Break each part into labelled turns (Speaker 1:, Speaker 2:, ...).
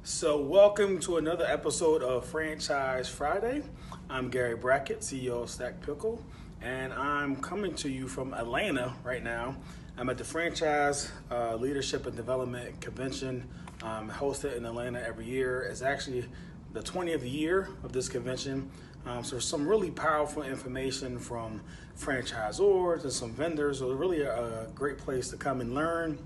Speaker 1: So, welcome to another episode of Franchise Friday. I'm Gary Brackett, CEO of Stack Pickle, and I'm coming to you from Atlanta right now. I'm at the Franchise Leadership and Development Convention, hosted in Atlanta every year. It's actually the 20th year of this convention. So some really powerful information from franchisors and some vendors. So really a great place to come and learn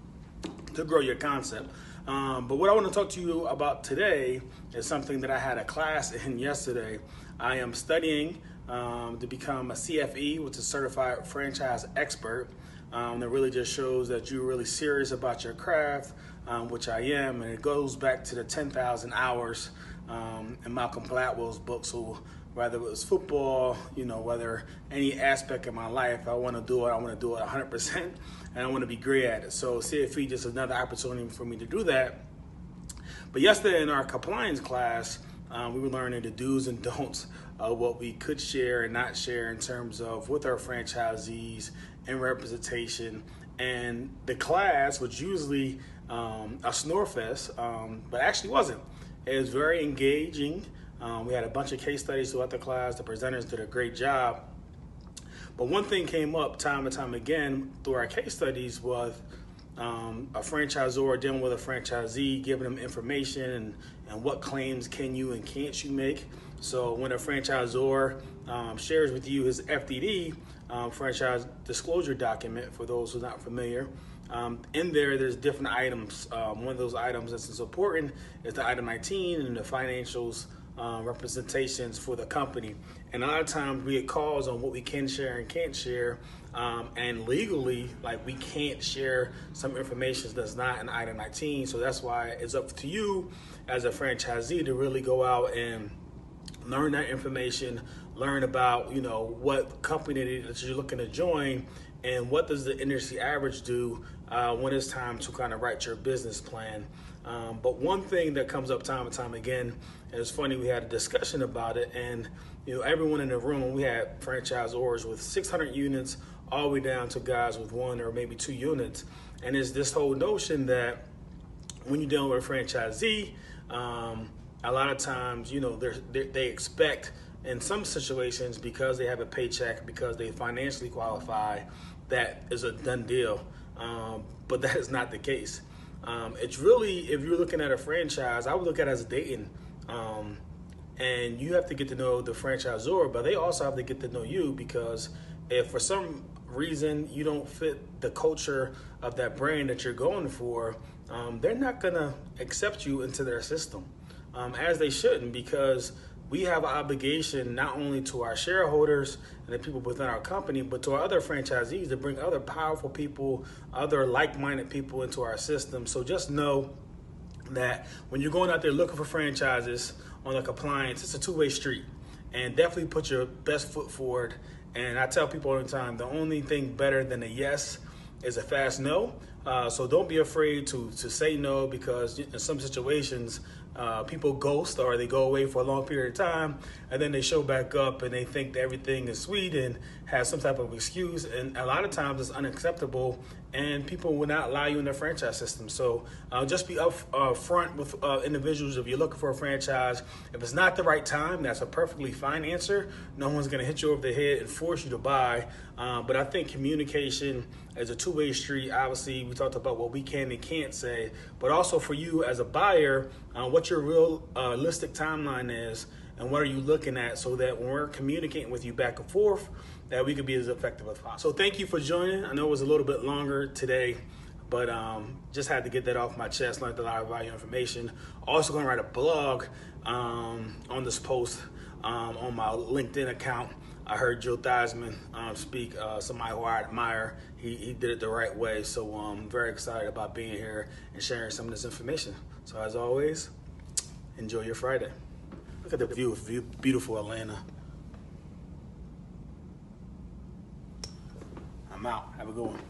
Speaker 1: to grow your concept. But what I want to talk to you about today is something that I had a class in yesterday. I am studying to become a CFE, which is Certified Franchise Expert. That really just shows that you're really serious about your craft, which I am, and it goes back to the 10,000 hours in Malcolm Gladwell's book. So whether it was football, whether any aspect of my life, I want to do it 100%, and I want to be great at it. So CFE is just another opportunity for me to do that. But yesterday in our compliance class, we were learning the do's and don'ts of what we could share and not share in terms of with our franchisees and representation. And the class was usually a snore fest, but actually wasn't. It was very engaging. We had a bunch of case studies throughout the class. The presenters did a great job. But one thing came up time and time again through our case studies was a franchisor dealing with a franchisee, giving them information and what claims can you and can't you make. So when a franchisor shares with you his FDD, franchise disclosure document, for those who are not familiar, in there's different items. One of those items that's important is the item 19 and the financials representations for the company. And a lot of times we get calls on what we can share and can't share. And legally, we can't share some information that's not in item 19. So that's why it's up to you as a franchisee to really go out and learn that information, learn about, what company that you're looking to join, and what does the industry average do when it's time to kind of write your business plan. But one thing that comes up time and time again, and it's funny, we had a discussion about it, and everyone in the room, we had franchisors with 600 units all the way down to guys with 1 or maybe 2 units. And it's this whole notion that when you're dealing with a franchisee, a lot of times, they expect in some situations, because they have a paycheck, because they financially qualify, that is a done deal. But that is not the case. It's really, if you're looking at a franchise, I would look at it as dating. And you have to get to know the franchisor, but they also have to get to know you, because if for some reason you don't fit the culture of that brand that you're going for, they're not gonna accept you into their system, as they shouldn't, because we have an obligation not only to our shareholders and the people within our company, but to our other franchisees to bring other powerful people, other like-minded people into our system. So just know that when you're going out there looking for franchises on the compliance, it's a two-way street, and definitely put your best foot forward. And I tell people all the time, the only thing better than a yes is a fast no. So don't be afraid to say no, because in some situations, people ghost or they go away for a long period of time, and then they show back up and they think that everything is sweet and has some type of excuse. And a lot of times it's unacceptable, and people will not allow you in their franchise system. So just be up front with individuals if you're looking for a franchise. If it's not the right time, that's a perfectly fine answer. No one's going to hit you over the head and force you to buy. But I think communication is a two-way street. Obviously, we talked about what we can and can't say, but also for you as a buyer, what your realistic timeline is and what are you looking at, so that when we're communicating with you back and forth, that we can be as effective as possible. So thank you for joining. I know it was a little bit longer today, but just had to get that off my chest. Learned a lot of valuable information. Also going to write a blog on this post on my LinkedIn account. I heard Joe Theismann speak, somebody who I admire. He did it the right way. So I'm very excited about being here and sharing some of this information. So as always, enjoy your Friday. Look at the view of beautiful Atlanta. I'm out. Have a good one.